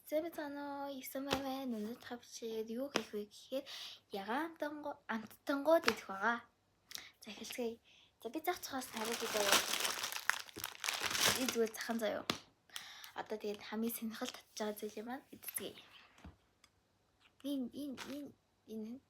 Зэмэцано исэмэвэ нүнэт хавчээд юу хийх вэ гэхээр ягаан амттангууд идэх байгаа. За эхэлцгээе. За би заачихаас хариуд идээ. Зүгээр захан заяа. Одоо тэгээд хамгийн сонирхол татж байгаа зүйл юм аа идцгээе. Энэ.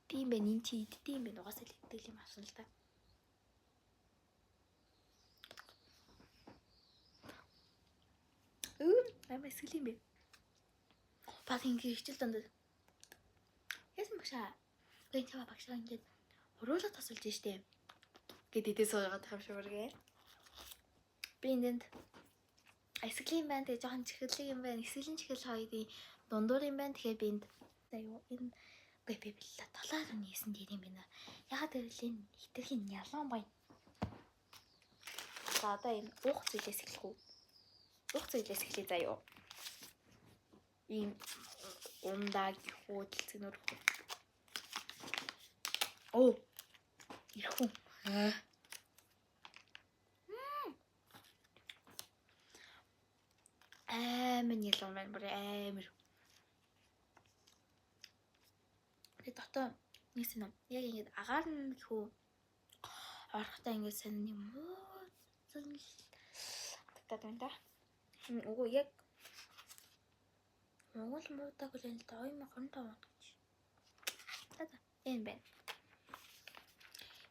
Тийм бэ, энэ чи иддэм бэ, угаасаа л иддэг юм авсан л та. Амаа эсгэлэн бэ. Бас ингэ хичээл дондоо. Яасан багшаа? Гэн чава багшаа ингэж уруулаад тасалж штэ. Гэт идээ суугаад байгаа юм шиг үргээ. Би энд эсгэлэн байна, тэгээ жоохон чихэлэг юм байна. Эсгэлэн чихэл хоёрын дундуур юм байна. Тэгэхээр би энд заяа энэ би толоор нээсэн дээр юм байна. Ягаад гэвэл энэ хитрхийн ялан байна. За одоо энэ уух зүйлээс эхлэх үү? Уух зүйлээс эхлэе заяа. Ийм ундаг хөөдөлцөнөр. Оо. Ирхүү. Амин ялан байна бүр амир. Дотоо нийсэн юм. Яг ингэж агаар нь гэхүү орохтой ингэж сонь юм уу? Тэгтээ байна да. Үгүй яг Монгол муудаг л энэ 2025 онд гэж. За энэ байна.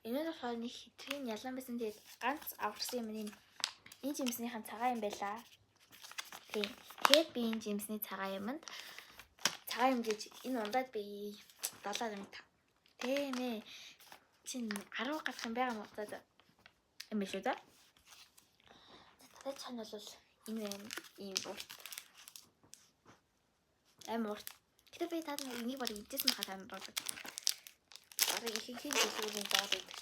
Энэ болохоор нэг хитрхийн ялан байсан. Тэгээд ганц аварсан юм энэ жимснийхэн цагаан юм байла. Тэгээд би энэ жимсний цагаан юмд цагаан юм гэж энэ ундаад би 7.5. Тийм ээ. Чин 10 гарах юм байгаа мó за. Юм биш үү да? Тэгээд чанал бол энэ ийм урт. Амар. Гэтэ би таад энийг баг идсэн хаа амар болдог. Бараг ихэнх дэлгүүрийн доод байдаг.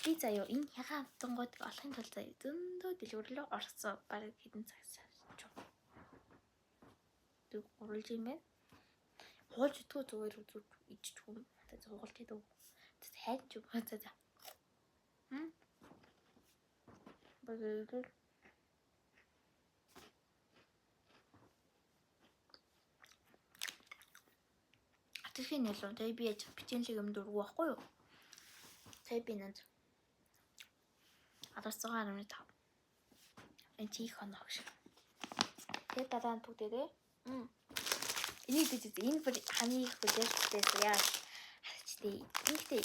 Би заяа энэ ягаан амттангууд олохын тулд заяа зөндөө дэлгүүрлөө орсон. Бараг хэдэн цагаас. Тэг гурвалж юм байна. Хуулж идэггүй зүгээр идчихгүй. Тэ хуулж идэв. Тэ хайж юу за. Багэр Тэрхийн нэлөө тэг би яж бичэнлэг юм дургу байхгүй юу? Тэг би нанд 16.5. Энд чи их хоног шиг. Тэг дараа нь бүгдээрээ энийг дэж энэ бүр хамгийн их хүлээлттэйс яа харчдээ. Ингэхдээ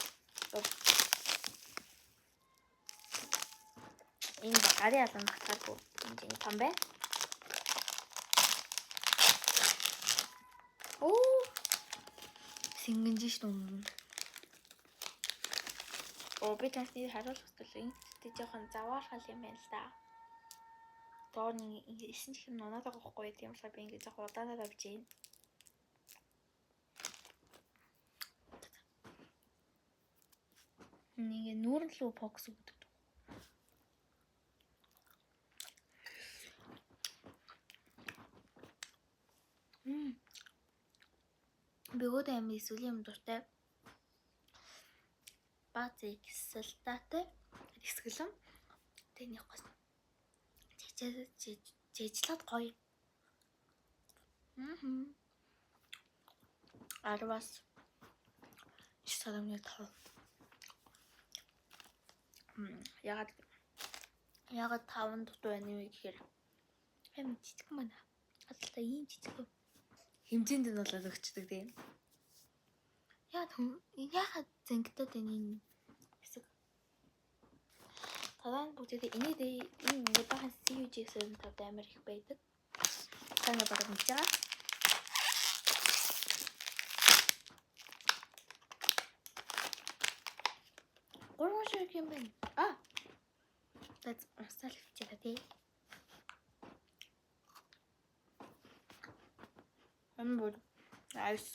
энэ гарын алан батгаагүй энэ том бай. Сингэнжиш нүн. Би тасны харуулах хэрэгтэй. Энд жоохон заваархал юм байна л да. Дооны исэн чих нь унаад байгаа байхгүй тийм болохоор би ингэ жоохон удаанаар авч ийн. Нэг нүүрэн лөө фокус өгдөг. Бэгүүд амин эсвэл юм дуртай. Баазыг сэлтаатай эсгэлэн тэний гос. Жижлаад гоё. Арвас. Шсаламны тав. Ягаад 5 дутуу байна вэ гэхээр амин жижиг мана. Хадталтай ийм жижиг. Хэмжээнд нь болоод өгчдөг тийм. Яагаад зангидаад энэ хэсэг. Таван бүгдээ энэ удаахан CUG-сэн тавд амар их байдаг. Таны бараг мэдж байгаа. Гурван шиг юм байна. That's масал хичээгээ тий. Амбуд айс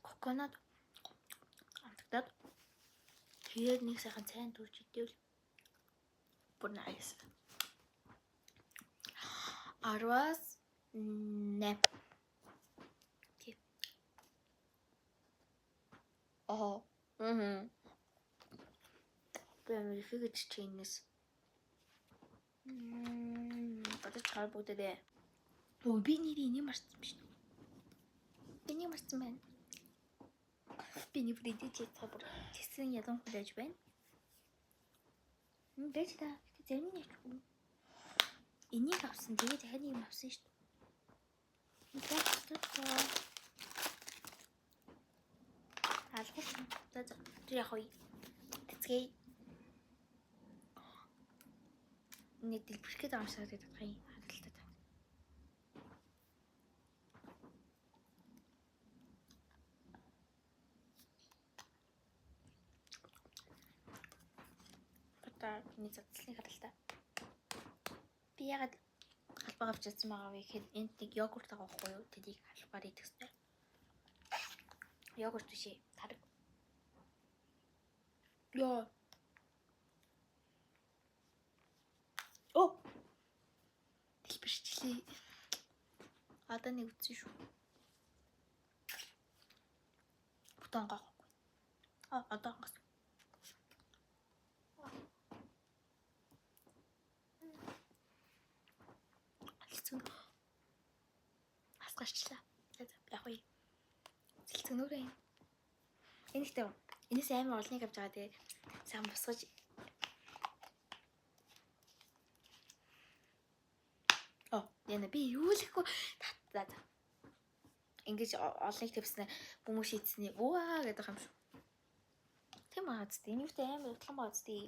coconut амтдад тэгээд нэг сайхан цайн дүүрч идэвэл бүр nice. Арвас нэп. Би ихэд чи энэс. Бодож чаар бүгдээ. Өө би нэрийг энийг марцсан биш үү? Энийг марцсан байна. Би нэг бүрийдээ чийцээ бүр чисэн ядан хүлээж байна. Бэж та зэрэг нэг юм. Энийг авсан тэгээд дахиад нэг юм авсан шүү дээ. Алгуулсан. За тэр яг хой. Тэцгээ. Нэг дэлбэрхгээд байгаа юм шиг байдаг юм. Хадгалтай. Бата миний задлын хадгалтай. Би ягаад албаа авч чадсан байгаа вэ гэхэд энд нэг йогурт байгаа байхгүй юу? Тэдийг албаар идэх хэрэгтэй. Йогурт биш ээ. Тариг. Яа. Оо. Дэлбэрчлээ. Одоо нэг үтсэн шүү. Бутан гахгүй. Одоо гас. Алцсан. Асгаачлаа. Яг уу. Зэлцгнүүрээ. Энэхтэй. Энэс амар олныг авч байгаа тэгээ сайн босгож. Яна би юу л ихгүй. За. Ингэж олныг тавьснаа хүмүүс шийдснээ. Ваа гэдэг юм шүү. Тийм аа зү. Энэхтэй амар утлан баа зү.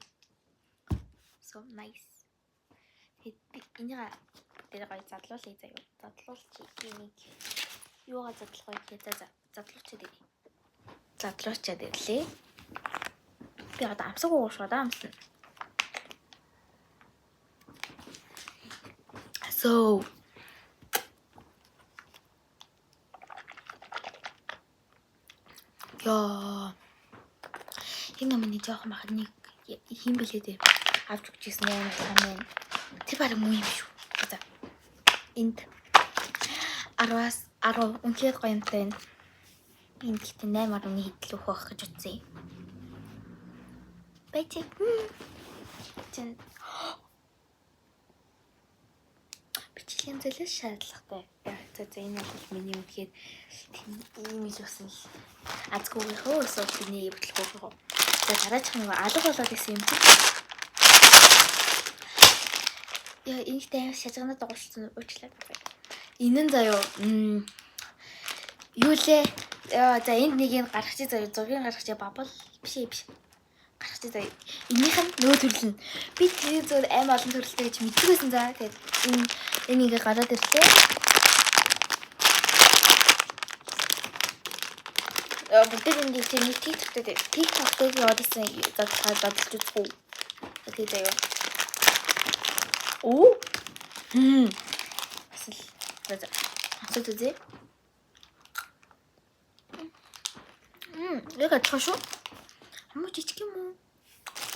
So nice. Би энийг дээр гоё задлуулъя заяа. Задлуулчих энийг. Юугаа задлах вэ гэхээр за задлуулчихэд ирье. Задлуучаад ирлээ. Би одоо амсаг уушгаад амсна. So яа. Энэ миний жоохон махныг хийм бэлээ дээ. Авч өгчихсэн юм байна. Тэр баг муу юм шүү. За. Энд 10-аас 10 үнхээр гоё юмтай байна. Энд гэхдээ 8.1 хэдэл өгөх гэж утсан юм. Бэчээ. Чин бичлэгийн зэлээс шаардлагатай. За энэ бол миний үнхээр тийм ил басан л азгүй хөөсөө биний бүтлэхгүй. За дараачих нэг алга болоод исэн юм. Яа энэтэй шажганаад дууссан уучлаад байна. Энэ нь заяо юу лээ? За энд нэг нь гаргачих заяо зургийг гаргачих бабл биш. Гаргачих заяо. Энийх нь нөө төрлөн. Би тэр зөв аим олон төрөлтэй гэж мэддэг байсан за. Тэгээд энэ ингээ гараад ирлээ. Бүгд энэ тийм TikTok-тэй яваад исэн задлж үзгүй. Тэгээд заяо. Оо. За. Асууж үзье. Яг адилхан шүү. Хамаа жижиг юм уу?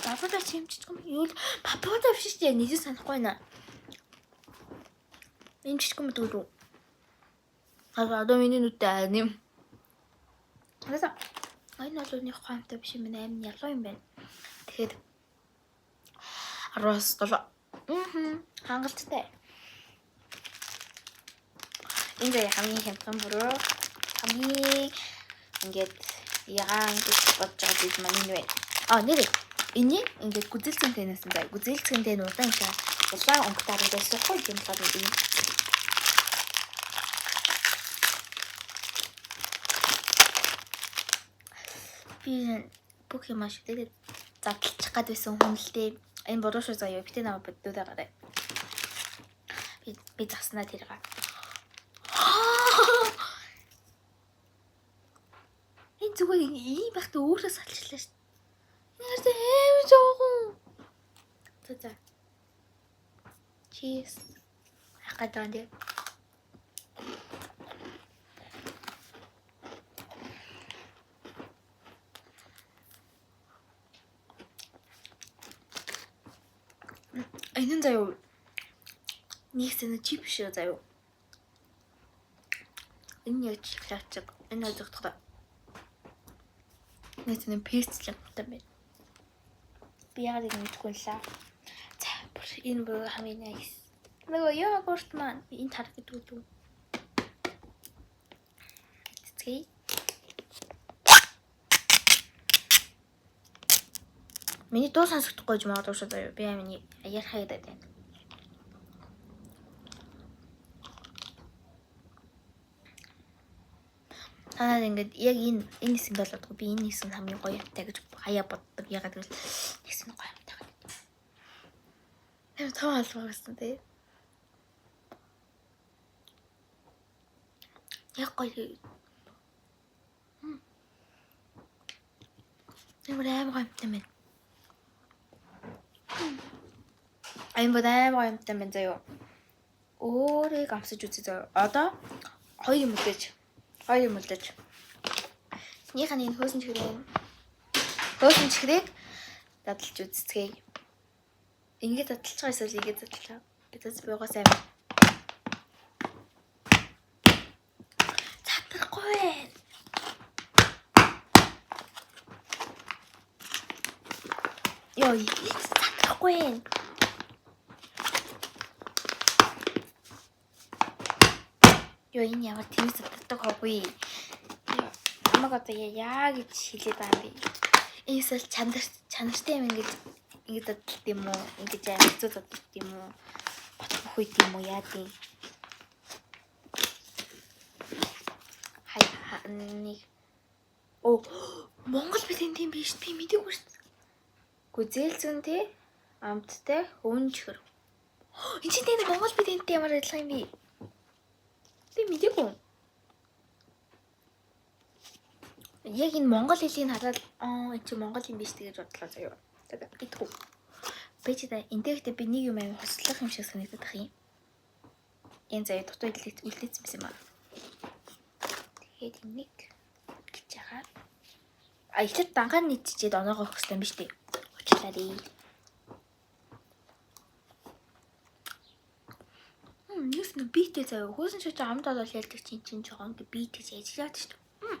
Бабада чим жижиг юм. Юу л бабада биш шүү дээ. Нийт санахгүй байна. Энэ жижиг юм дүү. Одоо миний нүдтэй нэм. Хасаа. Энэ бол нэг хаамтай биш юм байна. Амин ялуу юм байна. Тэгэхээр 17. Хангалттай. Энэ хамгийн хямдхан бүрөө хамгийн ингээд ягаан гэж бодож байгаа зүйл маань энэ байна. Нэрээ. Энийг ингээд гүзэлцэнтэй насан заа. Гүзэлцэнтэй нь удаан их улаан өнгөтэй байсан хгүй юм болохоор энэ. Би бүх юм ашиг тэгээд задлчих гад байсан хүн л дээ. Энэ буруу шүү заяа. Битээ наваа боддоо гараа. Би заснаа тэрэг. Энэ зүгээр ийм байхдаа өөрөө салчлаа шүү. Нэрдээ хэвэж жоохон. За. Cheers. Хагадаа. Энэ заяа. Нийгсэн чип шүү заяа. Энэ яг чиплаач. Энэ зөвхөн Нэг тийм пэстлэг юм байна. Би яагаад ингэ мэдгүй юм лаа. За энэ бүр хамгийн nice. Нөгөө йогурт маань энэ тар гэдэг үү? Цэцгээ. Миний дуу сонсохдохгүй ч магадгүй шүү заяа. Би амины ярих хайдаад байна. Танаа ингээд яг энэ хэсэг болоод би энэ хэсэг хамгийн гоё юмтай гэж хаяа боддог. Ягаад гэвэл хэсэг нь гоё юмтай гэдэг. Тэр тоо албаа гэсэн тий. Яг гоё. Ямар амар гоё юмтай байна. Аймбод амар юмтай байна заяа. Өөрийг амсаж үзье заяа. Одоо хоёр юм үлдээж. Нихаа энэ хөөсөн чихрийг дадалж үзцгээе. Ингээд дадалж байгаа эсвэл ингээд дадалж. Бидээс буугаа сайн. Цатахгүй. Йой, цатахгүй. Йоо энэ ямар тэмээс татдаг хоогүй. Намайг одоо яа гэж хэлээд байгаа юм бэ? Эсвэл чанартай юм ингэж дадалт юм уу? Ингэж хэцүү дадалт юм уу? Батбах үед юм уу яа тийм. Нэг Монгол бид энэ тийм биш би мэдээгүй шүү дээ. Гүзээлзэн те амттай өвн чихэр. Энд чинь нэг Монгол бид энэтэй ямар адилхан юм бэ? Би мэдээгүй. Яг энэ монгол хэлийг хараад энэ чи монгол юм биш гэж бодлоо заяа. Тэгээд идэггүй. Би ч энтэйгтээ би нэг юм амар хослох юм шиг санагдаад ах юм. Энэ заяа дутуу үлдээсэн юм аа. Тэгээд нэг гэж яагаад ихэд дангаар нийцчихэд оноогоо өгсөн юм биш үү? Уучлаарай. Юус нэ битээ заяа. Хөөсөн ч амд болол ялдаг чинь жоохон ингээ бит гэж ажиллаад шүү дээ.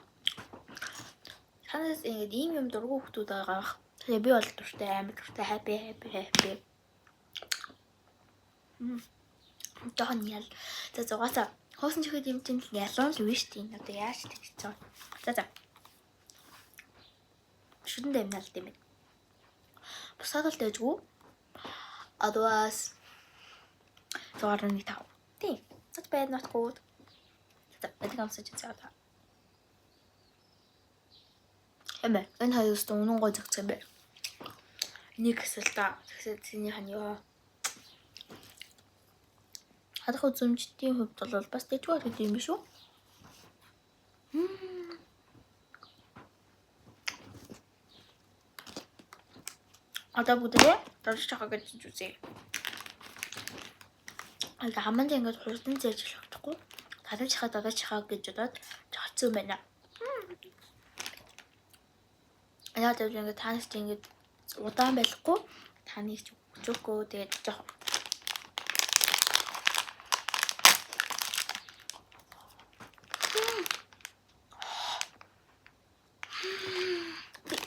Ханаас ингэ ийм юм дургу хүмүүс байгаа. Тэгээ би бол дуртай амар дуртай happy. Жохон ял. За зугаасаа хөөсөн чихэд юм чинь ялуун л биш тийм. Одоо яаж тэгж байгаа. За. Шүдэн дэмнэлт юм байна. Бусаад л дэжгүй. Otherwise 6.5. Тийм. Not bad, not good. Энийг амсаж үзээ. Энэ хоёроос үнэн гой зөгцөх юм байна. Нэг хэсэл та. Тэгэхээр цэний хан ёо. Хадах үзмжтийн хувьд бол бас дэжгүй гэдэг юм биш үү? Одоо бүгдээ дөрөж чагаа гэж үзье. Алда хамаанд ингэж хурдан зээж болохгүй. Дараач хаа гэж бодоод зогцсон байна. Яа гэвэл ингэ танаас ингэ удаан байхгүй таныг өгчөөгөө тэгээд жоох.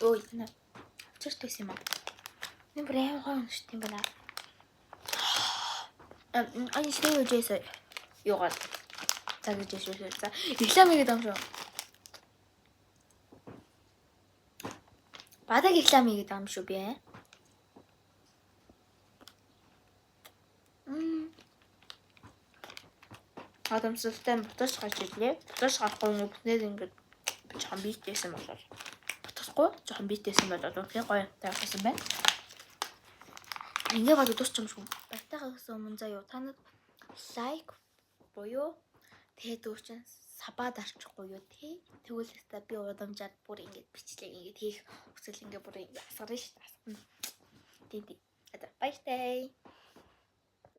Ой, нэ. Чиртэйс юм аа. Энэ брэм хаан шүү дээ байна. Ани сте үжээсэ ёгоо. Загж шүү. За рекламыг гэдэг юм шүү. Бадаг рекламыг гэдэг юм шүү би. Адамсалтай ботож гарч ирлээ. Ботож гарахгүй нь бүтнээр ингээд жоохон битээсэн болоо. Ботохгүй жоохон битээсэн болоо. Тэгээ гоё тайвсан байна. Ингээ бод дуусч юм шүү. Байтайгаас өмнө заяа танад лайк буюу тэгээд дүүчин сабад арчихгүй юу тий. Тэгвэл хэвээр би удамжаад бүр ингэж бичлэг ингэж хийх хүсэл ингээ бүр асгарна шүү дээ. Тийм. Баяртай.